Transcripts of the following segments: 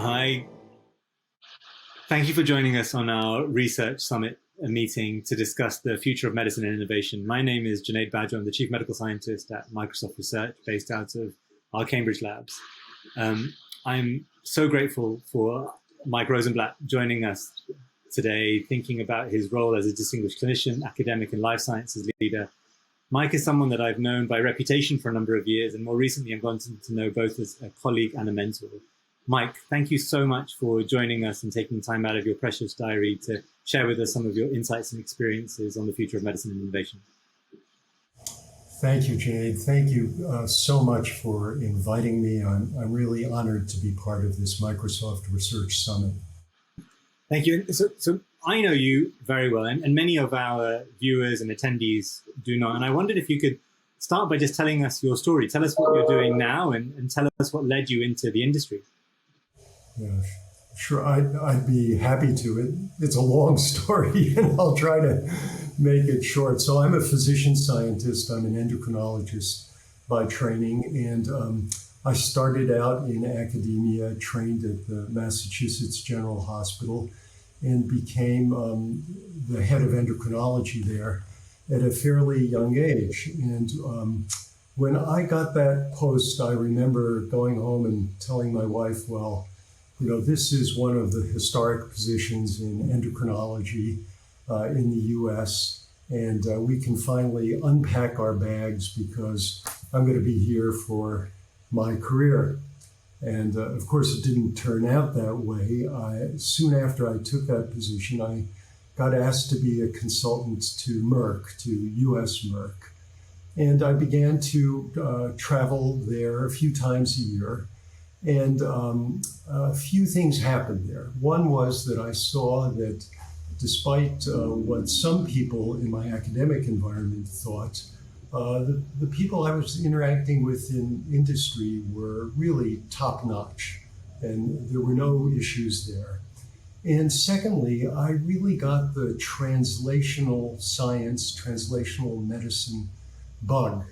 Hi, thank you for joining us on our Research Summit meeting to discuss the future of medicine and innovation. My name is Junaid Bajwa. I'm the Chief Medical Scientist at Microsoft Research, based out of our Cambridge labs. I'm so grateful for Mike Rosenblatt joining us today, thinking about his role as a distinguished clinician, academic, and life sciences leader. Mike is someone that I've known by reputation for a number of years, and more recently I've gotten to know both as a colleague and a mentor. Mike, thank you so much for joining us and taking time out of your precious diary to share with us some of your insights and experiences on the future of medicine and innovation. Thank you, Junaid. Thank you so much for inviting me. I'm really honored to be part of this Microsoft Research Summit. Thank you. So I know you very well, and many of our viewers and attendees do not. And I wondered if you could start by just telling us your story. Tell us what you're doing now and tell us what led you into the industry. Yeah, sure. I'd be happy to. It's a long story, and I'll try to make it short. So I'm a physician scientist. I'm an endocrinologist by training, and I started out in academia, trained at the Massachusetts General Hospital, and became the head of endocrinology there at a fairly young age. And when I got that post, I remember going home and telling my wife, well, you know, this is one of the historic positions in endocrinology in the US, and we can finally unpack our bags because I'm going to be here for my career. And of course, it didn't turn out that way. Soon after I took that position, I got asked to be a consultant to Merck, to US Merck. And I began to travel there a few times a year. And a few things happened there. One was that I saw that despite what some people in my academic environment thought, the people I was interacting with in industry were really top-notch, and there were no issues there. And secondly, I really got the translational science, translational medicine bug,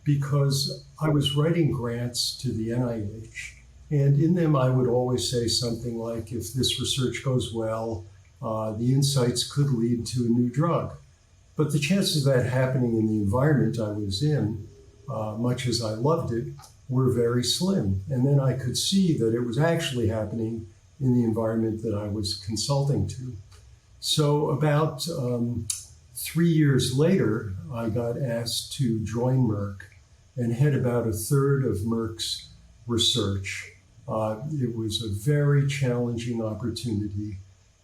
because I was writing grants to the NIH. And in them, I would always say something like, if this research goes well, the insights could lead to a new drug. But the chances of that happening in the environment I was in, much as I loved it, were very slim. And then I could see that it was actually happening in the environment that I was consulting to. So about 3 years later, I got asked to join Merck and head about a third of Merck's research. It was a very challenging opportunity,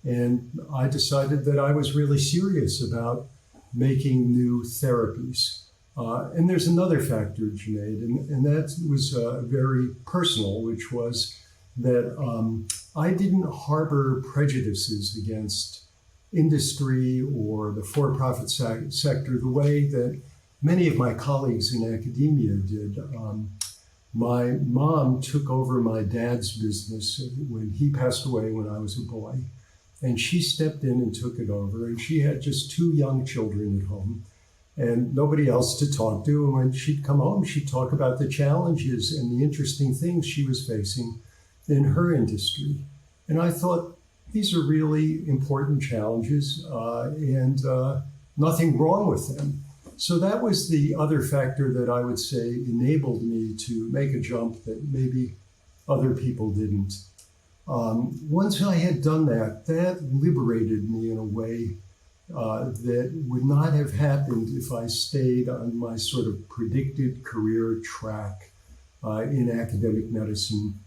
and I decided that I was really serious about making new therapies. And there's another factor, Junaid, and that was very personal, which was that I didn't harbor prejudices against industry or the for-profit sector the way that many of my colleagues in academia did. My mom took over my dad's business when he passed away when I was a boy, and she stepped in and took it over, and she had just 2 young children at home and nobody else to talk to. And when she'd come home, she'd talk about the challenges and the interesting things she was facing in her industry. And I thought, these are really important challenges and nothing wrong with them. So that was the other factor that I would say enabled me to make a jump that maybe other people didn't. Once I had done that, that liberated me in a way that would not have happened if I stayed on my sort of predicted career track in academic medicine,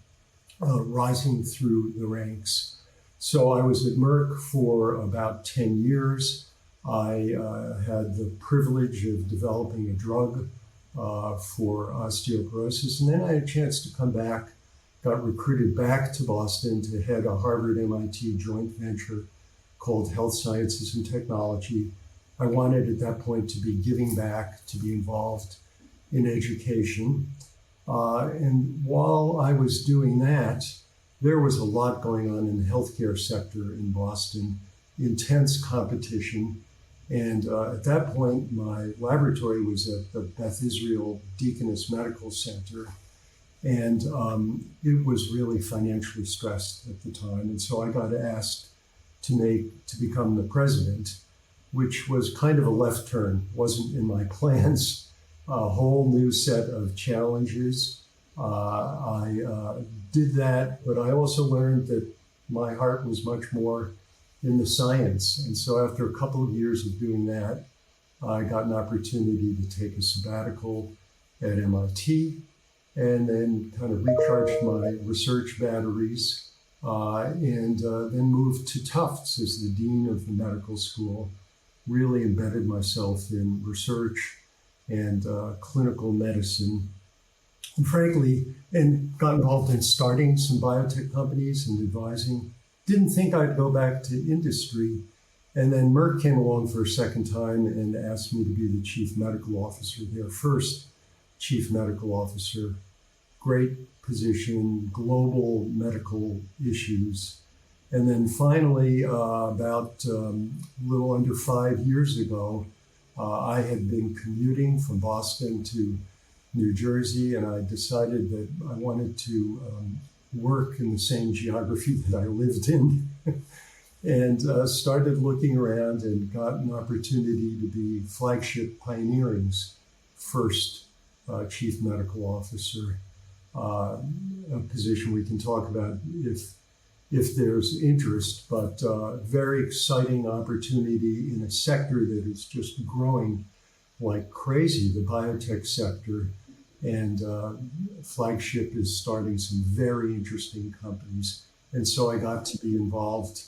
rising through the ranks. So I was at Merck for about 10 years. I had the privilege of developing a drug for osteoporosis, and then I had a chance to come back, got recruited back to Boston to head a Harvard-MIT joint venture called Health Sciences and Technology. I wanted at that point to be giving back, to be involved in education. And while I was doing that, there was a lot going on in the healthcare sector in Boston, intense competition. And at that point, my laboratory was at the Beth Israel Deaconess Medical Center. And it was really financially stressed at the time. And so I got asked to become the president, which was kind of a left turn, wasn't in my plans. A whole new set of challenges. I did that, but I also learned that my heart was much more in the science. And so after a couple of years of doing that, I got an opportunity to take a sabbatical at MIT and then kind of recharged my research batteries and then moved to Tufts as the dean of the medical school, really embedded myself in research and clinical medicine. And frankly, and got involved in starting some biotech companies and advising. Didn't think I'd go back to industry. And then Merck came along for a second time and asked me to be the chief medical officer, their first chief medical officer. Great position, global medical issues. And then finally, about a little under 5 years ago, I had been commuting from Boston to New Jersey, and I decided that I wanted to work in the same geography that I lived in, and started looking around and got an opportunity to be Flagship Pioneering's first chief medical officer, a position we can talk about if there's interest, but very exciting opportunity in a sector that is just growing like crazy, the biotech sector. And Flagship is starting some very interesting companies. And so I got to be involved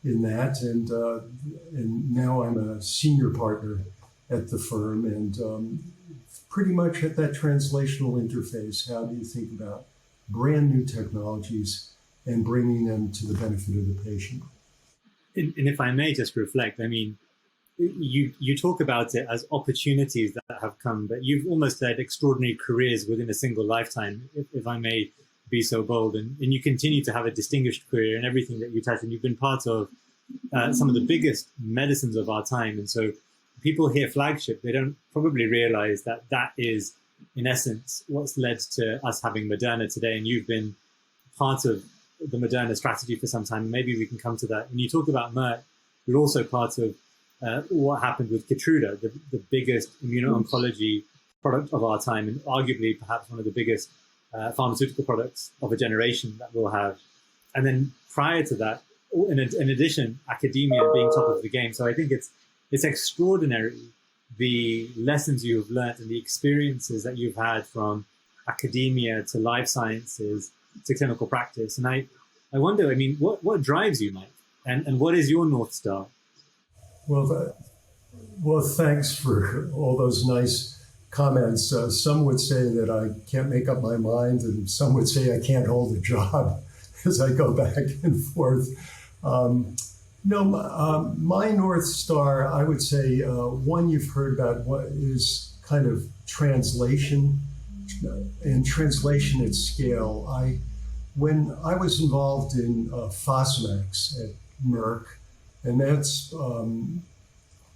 in that. And now I'm a senior partner at the firm and pretty much at that translational interface. How do you think about brand new technologies and bringing them to the benefit of the patient? And if I may just reflect, I mean, you talk about it as opportunities that have come, but you've almost had extraordinary careers within a single lifetime, if I may be so bold. And you continue to have a distinguished career in everything that you touch. And you've been part of some of the biggest medicines of our time. And so people hear Flagship, they don't probably realize that that is, in essence, what's led to us having Moderna today. And you've been part of the Moderna strategy for some time. Maybe we can come to that. When you talk about Merck, you're also part of what happened with Keytruda, the biggest immuno-oncology product of our time, and arguably perhaps one of the biggest pharmaceutical products of a generation that we'll have. And then prior to that, in addition, academia being top of the game. So I think it's extraordinary the lessons you've learned and the experiences that you've had from academia to life sciences to clinical practice. And I wonder, I mean, what drives you, Mike? And what is your North Star? Well, thanks for all those nice comments. Some would say that I can't make up my mind, and some would say I can't hold a job as I go back and forth. My North Star, I would say, one you've heard about, what is kind of translation and translation at scale. When I was involved in Fosamax at Merck, and that's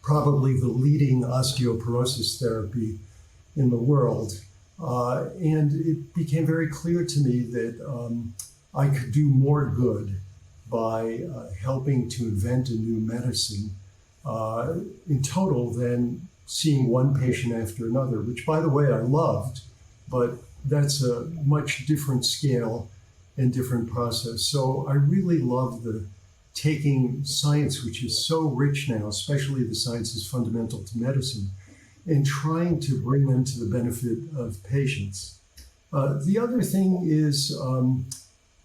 probably the leading osteoporosis therapy in the world. And it became very clear to me that I could do more good by helping to invent a new medicine in total than seeing one patient after another, which, by the way, I loved, but that's a much different scale and different process. So I really love taking science, which is so rich now, especially the sciences fundamental to medicine, and trying to bring them to the benefit of patients. The other thing is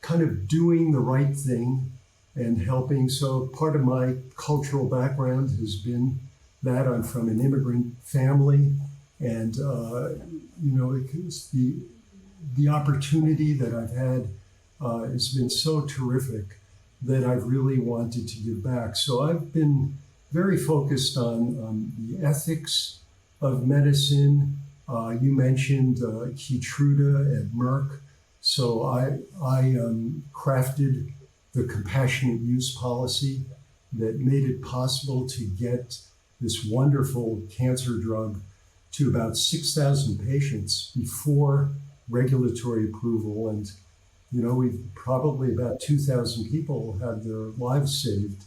kind of doing the right thing and helping. So part of my cultural background has been that I'm from an immigrant family, and it's the opportunity that I've had has been so terrific that I've really wanted to give back. So I've been very focused on the ethics of medicine. You mentioned Keytruda at Merck. So I crafted the compassionate use policy that made it possible to get this wonderful cancer drug to about 6,000 patients before regulatory approval. And, we've probably about 2,000 people had their lives saved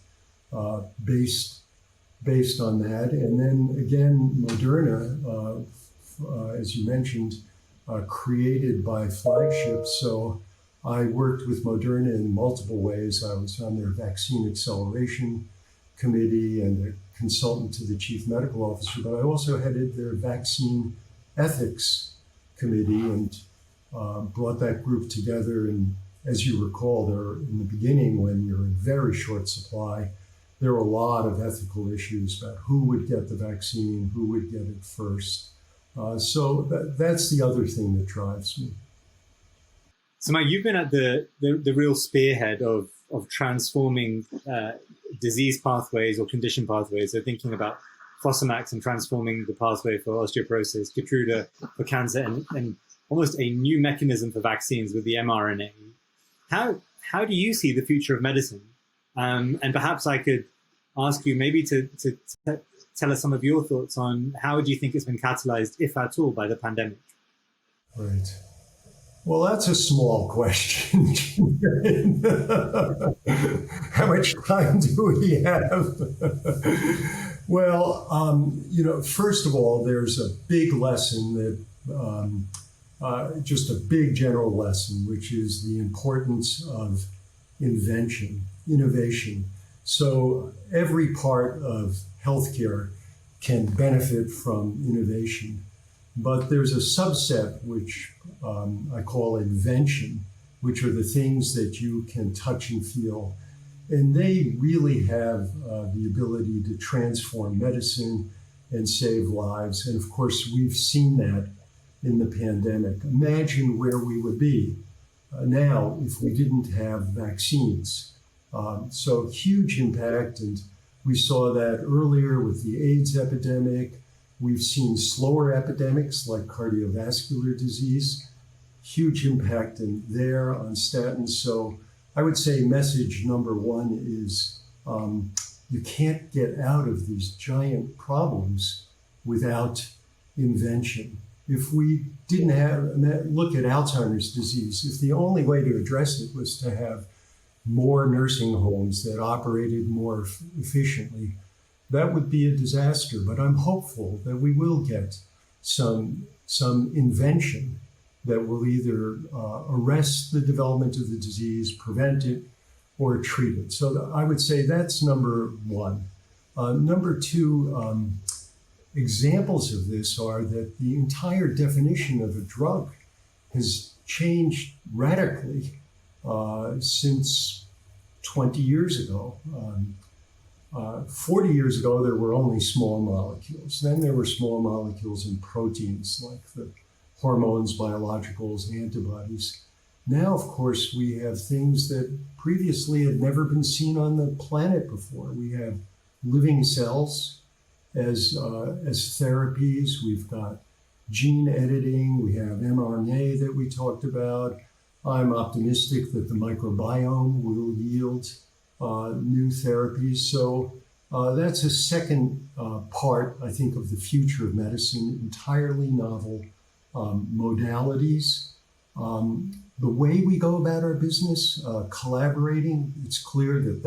based on that. And then again, Moderna, as you mentioned, created by Flagship. So I worked with Moderna in multiple ways. I was on their vaccine acceleration committee and a consultant to the chief medical officer, but I also headed their vaccine ethics committee and brought that group together. And as you recall, in the beginning, when you're in very short supply, there were a lot of ethical issues about who would get the vaccine, who would get it first. So that's the other thing that drives me. So, Mike, you've been at the real spearhead of transforming disease pathways or condition pathways. So thinking about Fosamax and transforming the pathway for osteoporosis, Keytruda for cancer, and almost a new mechanism for vaccines with the mRNA. How do you see the future of medicine? And perhaps I could ask you maybe to tell us some of your thoughts on how do you think it's been catalyzed, if at all, by the pandemic? Right. Well, that's a small question. How much time do we have? Well, first of all, there's a big lesson that, just a big general lesson, which is the importance of invention, innovation. So every part of healthcare can benefit from innovation. But there's a subset which I call invention, which are the things that you can touch and feel. And they really have the ability to transform medicine and save lives. And of course, we've seen that in the pandemic. Imagine where we would be now if we didn't have vaccines. So huge impact. And we saw that earlier with the AIDS epidemic. We've seen slower epidemics like cardiovascular disease, huge impact in there on statins. So I would say message number one is you can't get out of these giant problems without invention. If we didn't look at Alzheimer's disease, if the only way to address it was to have more nursing homes that operated more efficiently, that would be a disaster. But I'm hopeful that we will get some invention that will either arrest the development of the disease, prevent it, or treat it. So I would say that's number one. Number two, examples of this are that the entire definition of a drug has changed radically since 20 years ago. 40 years ago, there were only small molecules. Then there were small molecules and proteins like the hormones, biologicals, antibodies. Now, of course, we have things that previously had never been seen on the planet before. We have living cells as therapies. We've got gene editing. We have mRNA that we talked about. I'm optimistic that the microbiome will yield new therapies. So that's a second part, I think, of the future of medicine, entirely novel modalities. The way we go about our business, collaborating, it's clear that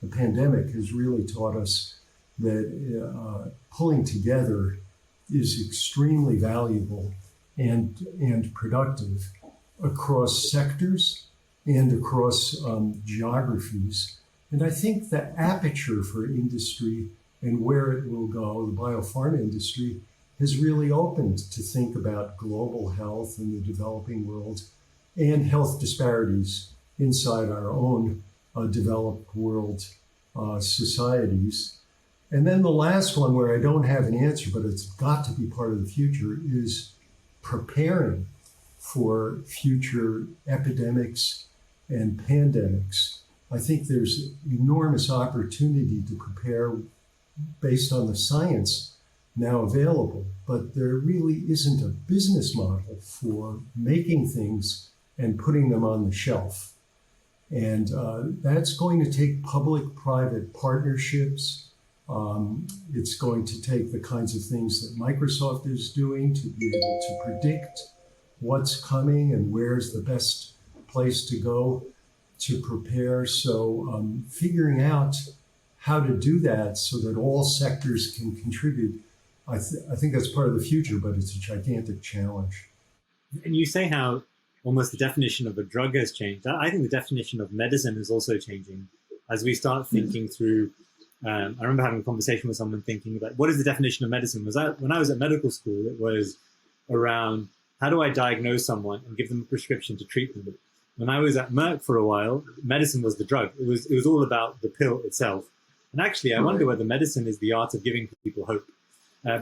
the pandemic has really taught us that pulling together is extremely valuable and productive across sectors and across geographies. And I think the aperture for industry and where it will go, the biopharma industry, has really opened to think about global health in the developing world and health disparities inside our own developed world societies. And then the last one, where I don't have an answer, but it's got to be part of the future, is preparing for future epidemics and pandemics. I think there's enormous opportunity to prepare based on the science now available, but there really isn't a business model for making things and putting them on the shelf. And that's going to take public-private partnerships. It's going to take the kinds of things that Microsoft is doing to be able to predict what's coming and where's the best place to go to prepare. So figuring out how to do that so that all sectors can contribute, I think that's part of the future, but it's a gigantic challenge. And you say how almost the definition of a drug has changed. I think the definition of medicine is also changing as we start thinking through. I remember having a conversation with someone thinking about what is the definition of medicine. When I was at medical school, it was around how do I diagnose someone and give them a prescription to treat them. When I was at Merck for a while, medicine was the drug. It was all about the pill itself. And actually, I wonder whether medicine is the art of giving people hope,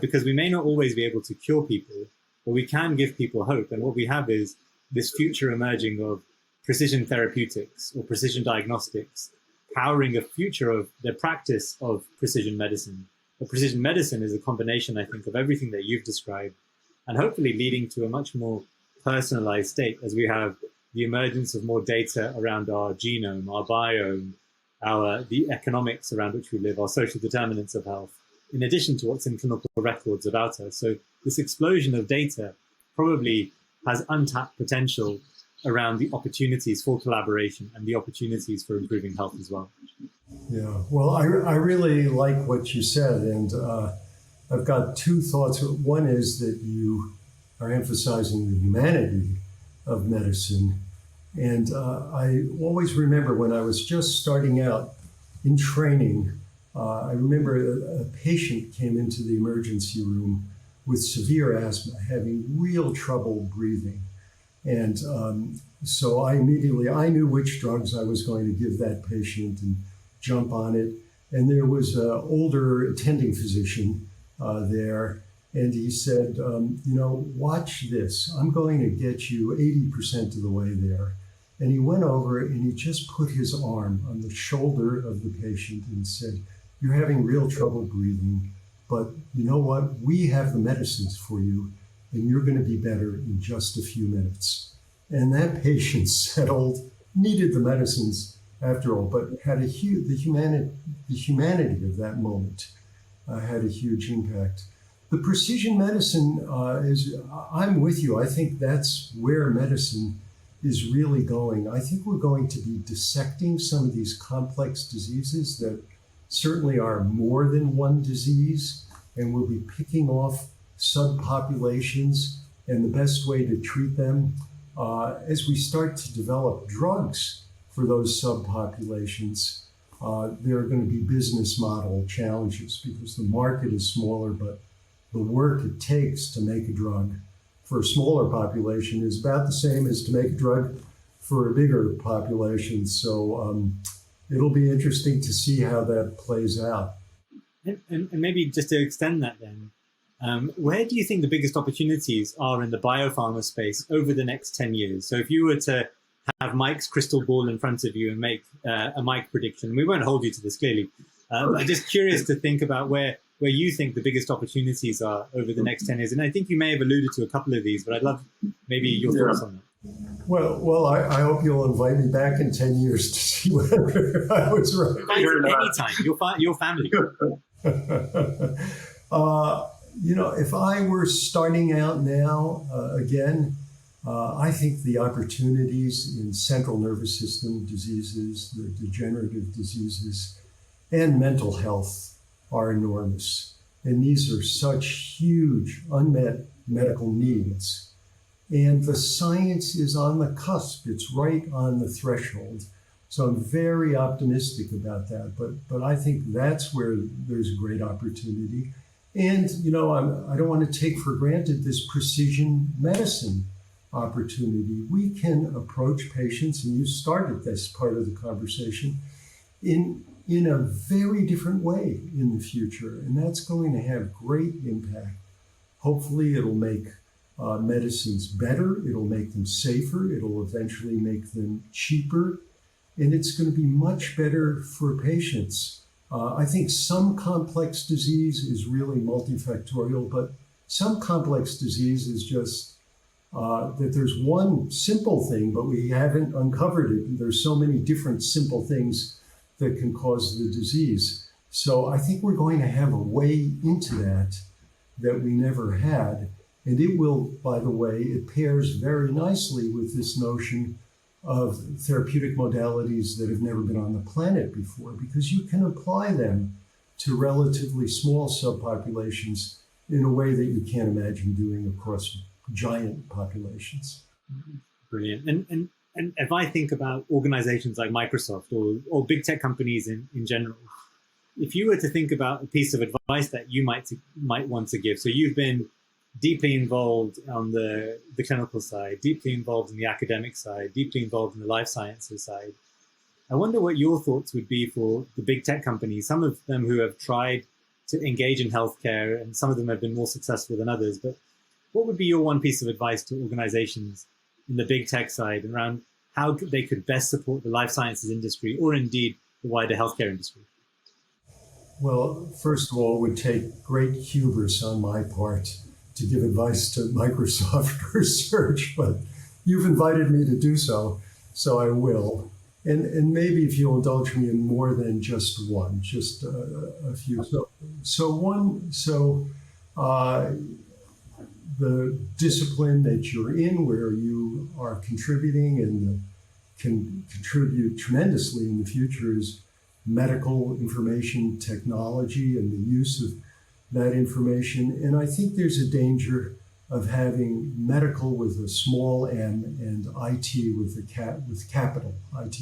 because we may not always be able to cure people, but we can give people hope. And what we have is this future emerging of precision therapeutics or precision diagnostics, powering a future of the practice of precision medicine. But precision medicine is a combination, I think, of everything that you've described, and hopefully leading to a much more personalized state as we have the emergence of more data around our genome, our biome, the economics around which we live, our social determinants of health, in addition to what's in clinical records about us. So this explosion of data probably has untapped potential around the opportunities for collaboration and the opportunities for improving health as well. Yeah, well, I really like what you said, and I've got two thoughts. One is that you are emphasizing the humanity of medicine. And I always remember when I was just starting out in training, I remember a patient came into the emergency room with severe asthma, having real trouble breathing. And so I knew which drugs I was going to give that patient and jump on it. And there was an older attending physician there. And he said, watch this. I'm going to get you 80% of the way there. And he went over and he just put his arm on the shoulder of the patient and said, you're having real trouble breathing, but you know what? We have the medicines for you, and you're going to be better in just a few minutes. And that patient settled, needed the medicines after all, but had the humanity of that moment had a huge impact. The precision medicine I'm with you. I think that's where medicine is really going. I think we're going to be dissecting some of these complex diseases that certainly are more than one disease, and we'll be picking off subpopulations and the best way to treat them as we start to develop drugs for those subpopulations. There are going to be business model challenges because the market is smaller, but the work it takes to make a drug for a smaller population is about the same as to make a drug for a bigger population. So it'll be interesting to see how that plays out. And maybe just to extend that then, where do you think the biggest opportunities are in the biopharma space over the next 10 years? So if you were to have Mike's crystal ball in front of you and make a Mike prediction, we won't hold you to this clearly. I'm just curious to think about where you think the biggest opportunities are over the next 10 years. And I think you may have alluded to a couple of these, but I'd love maybe your thoughts on that. Well, I hope you'll invite me back in 10 years to see whether I was right. Anytime, your family. If I were starting out now, again, I think the opportunities in central nervous system diseases, the degenerative diseases, and mental health are enormous. And these are such huge unmet medical needs. And the science is on the cusp. It's right on the threshold. So I'm very optimistic about that. But I think that's where there's a great opportunity. And, I don't want to take for granted this precision medicine opportunity. We can approach patients, and you started this part of the conversation, in a very different way in the future. And that's going to have great impact. Hopefully it'll make medicines better. It'll make them safer. It'll eventually make them cheaper. And it's going to be much better for patients. I think some complex disease is really multifactorial, but some complex disease is just that there's one simple thing, but we haven't uncovered it. There's so many different simple things that can cause the disease. So I think we're going to have a way into that we never had. And it will, by the way, it pairs very nicely with this notion of therapeutic modalities that have never been on the planet before, because you can apply them to relatively small subpopulations in a way that you can't imagine doing across giant populations. Brilliant. And if I think about organizations like Microsoft or big tech companies in general, if you were to think about a piece of advice that you might want to give, so you've been deeply involved on the clinical side, deeply involved in the academic side, deeply involved in the life sciences side. I wonder what your thoughts would be for the big tech companies, some of them who have tried to engage in healthcare, and some of them have been more successful than others. But what would be your one piece of advice to organizations in the big tech side around how they could best support the life sciences industry or indeed the wider healthcare industry? Well, first of all, it would take great hubris on my part to give advice to Microsoft Research, but you've invited me to do so, so I will. And maybe if you'll indulge me in more than just one, just a few. The discipline that you're in, where you are contributing and can contribute tremendously in the future, is medical information technology and the use of that information. And I think there's a danger of having medical with a small m and IT with capital IT.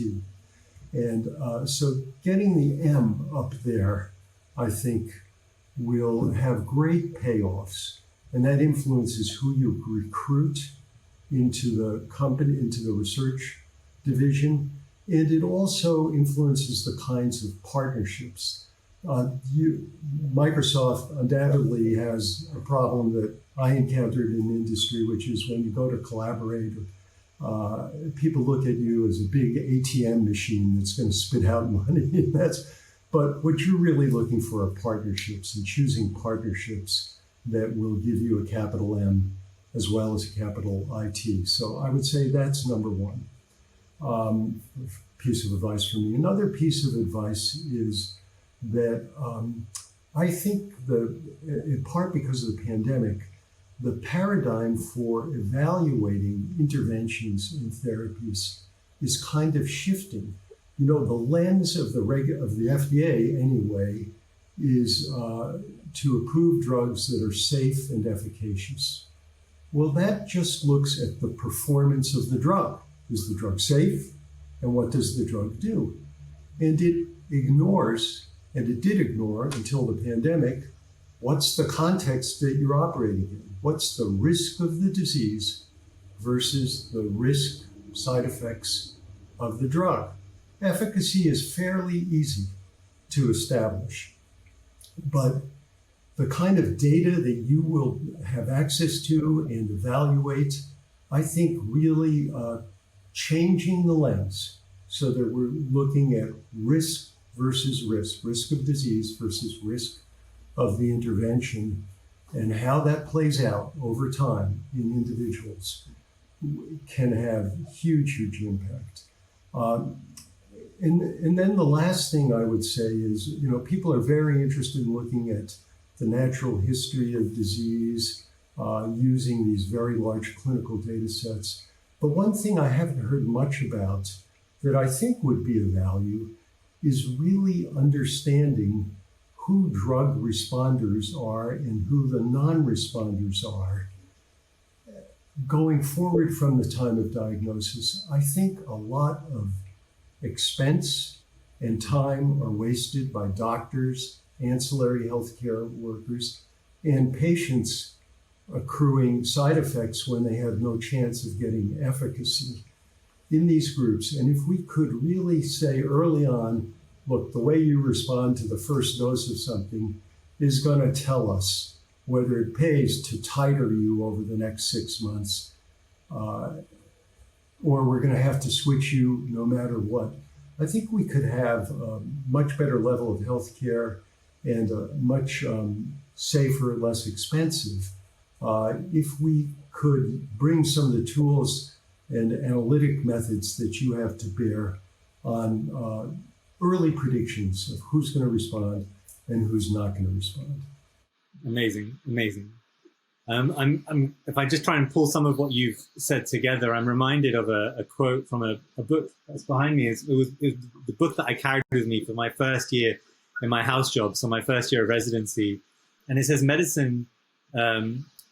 And so getting the M up there, I think, will have great payoffs. And that influences who you recruit into the company, into the research division. And it also influences the kinds of partnerships. Microsoft undoubtedly has a problem that I encountered in industry, which is when you go to collaborate, people look at you as a big ATM machine that's going to spit out money. But what you're really looking for are partnerships, and choosing partnerships that will give you a capital M as well as a capital IT. So I would say that's number one piece of advice for me. Another piece of advice is that I think in part because of the pandemic, the paradigm for evaluating interventions and therapies is kind of shifting. You know, the lens of the FDA anyway is to approve drugs that are safe and efficacious. Well, that just looks at the performance of the drug. Is the drug safe? And what does the drug do? And it ignores, and it did ignore until the pandemic, what's the context that you're operating in? What's the risk of the disease versus the risk side effects of the drug? Efficacy is fairly easy to establish, but the kind of data that you will have access to and evaluate, I think really changing the lens so that we're looking at risk versus risk of disease versus risk of the intervention, and how that plays out over time in individuals can have huge, huge impact. And then the last thing I would say is, you know, people are very interested in looking at the natural history of disease using these very large clinical data sets. But one thing I haven't heard much about that I think would be of value is really understanding who drug responders are and who the non-responders are going forward from the time of diagnosis. I think a lot of expense and time are wasted by doctors, ancillary healthcare workers, and patients accruing side effects when they have no chance of getting efficacy in these groups. And if we could really say early on, look, the way you respond to the first dose of something is going to tell us whether it pays to titer you over the next 6 months, or we're going to have to switch you no matter what. I think we could have a much better level of healthcare and a much safer, less expensive, if we could bring some of the tools and analytic methods that you have to bear on early predictions of who's going to respond and who's not going to respond. Amazing, amazing. If I just try and pull some of what you've said together, I'm reminded of a quote from a book that's behind me. It was the book that I carried with me for my first year in my house job, so my first year of residency. And it says, medicine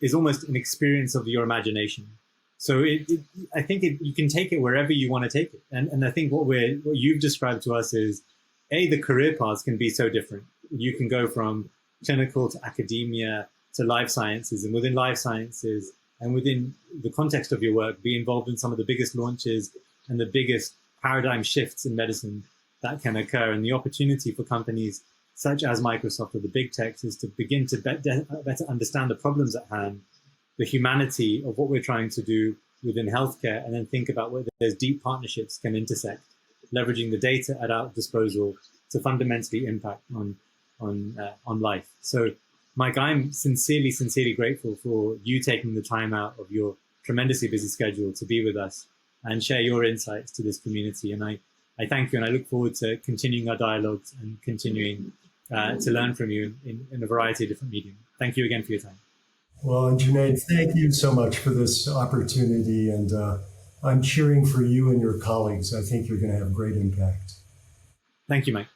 is almost an experience of your imagination. So I think you can take it wherever you want to take it. And I think what you've described to us is, the career paths can be so different. You can go from clinical to academia to life sciences, and within life sciences and within the context of your work, be involved in some of the biggest launches and the biggest paradigm shifts in medicine that can occur. And the opportunity for companies such as Microsoft or the big techs is to begin to better understand the problems at hand, the humanity of what we're trying to do within healthcare, and then think about whether there's deep partnerships can intersect, leveraging the data at our disposal to fundamentally impact on life. So, Mike, I'm sincerely grateful for you taking the time out of your tremendously busy schedule to be with us and share your insights to this community. And I thank you, and I look forward to continuing our dialogues and continuing to learn from you in a variety of different mediums. Thank you again for your time. Well, Junaid, thank you so much for this opportunity, and I'm cheering for you and your colleagues. I think you're going to have great impact. Thank you, Mike.